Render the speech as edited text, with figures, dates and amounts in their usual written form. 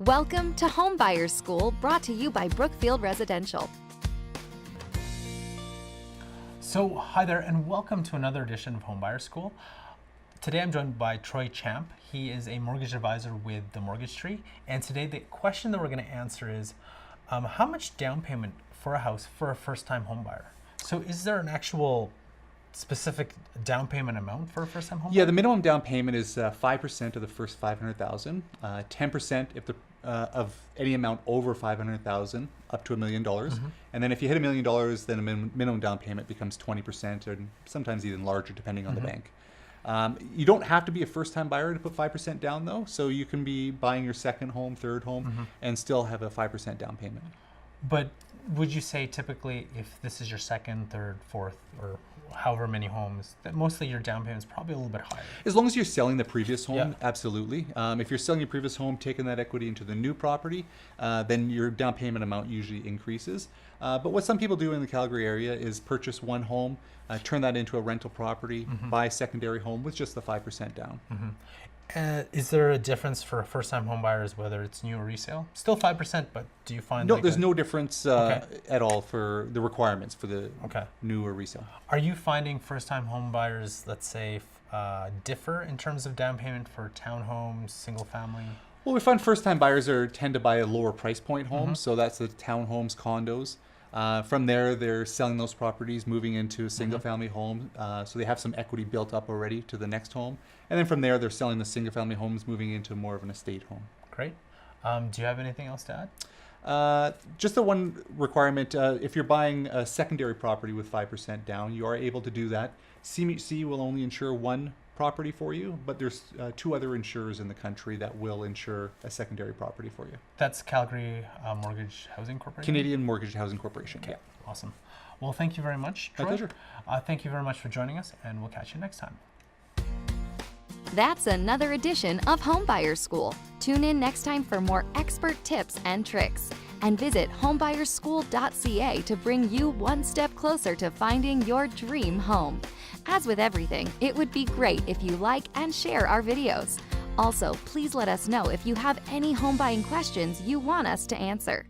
Welcome to Homebuyers School, brought to you by Brookfield Residential. So hi there and welcome to another edition of Homebuyers School. Today I'm joined by Troy Champ. He is a mortgage advisor with the Mortgage Tree, and today the question that we're going to answer is how much down payment for a house for a first-time homebuyer? So is there an actual specific down payment amount for a first-time homebuyer? Yeah, the minimum down payment is 5% of the first $500,000, 10% if of any amount over $500,000 up to $1 million, and then if you hit $1 million, then a minimum down payment becomes 20%, or sometimes even larger depending on the bank. You don't have to be a first-time buyer to put 5% down though, so you can be buying your second home, third home, and still have a 5% down payment. But would you say typically if this is your second, third, fourth, or however many homes, that mostly your down payment is probably a little bit higher? As long as you're selling the previous home, Yeah. absolutely. If you're selling your previous home, taking that equity into the new property, then your down payment amount usually increases. But what some people do in the Calgary area is purchase one home, turn that into a rental property, buy a secondary home with just the 5% down. Is there a difference for first-time home buyers, whether it's new or resale? Still 5%, but do you find No, there's no difference Okay. at all for the requirements for the Okay. new or resale. Are you finding first-time home buyers, let's say, differ in terms of down payment for townhomes, single family? Well, we find first-time buyers tend to buy a lower price point home, so that's the townhomes, condos. From there, they're selling those properties, moving into a single-family home, so they have some equity built up already to the next home. And then from there, they're selling the single-family homes, moving into more of an estate home. Great. Do you have anything else to add? Just the one requirement, if you're buying a secondary property with 5% down, you are able to do that. CMHC will only insure one property for you, but there's two other insurers in the country that will insure a secondary property for you. That's Calgary Mortgage Housing Corporation? Canadian Mortgage Housing Corporation. Okay, awesome. Well, thank you very much, Troy. My pleasure. Thank you very much for joining us, and we'll catch you next time. That's another edition of Homebuyers School. Tune in next time for more expert tips and tricks. And visit homebuyerschool.ca to bring you one step closer to finding your dream home. As with everything, it would be great if you like and share our videos. Also, please let us know if you have any home buying questions you want us to answer.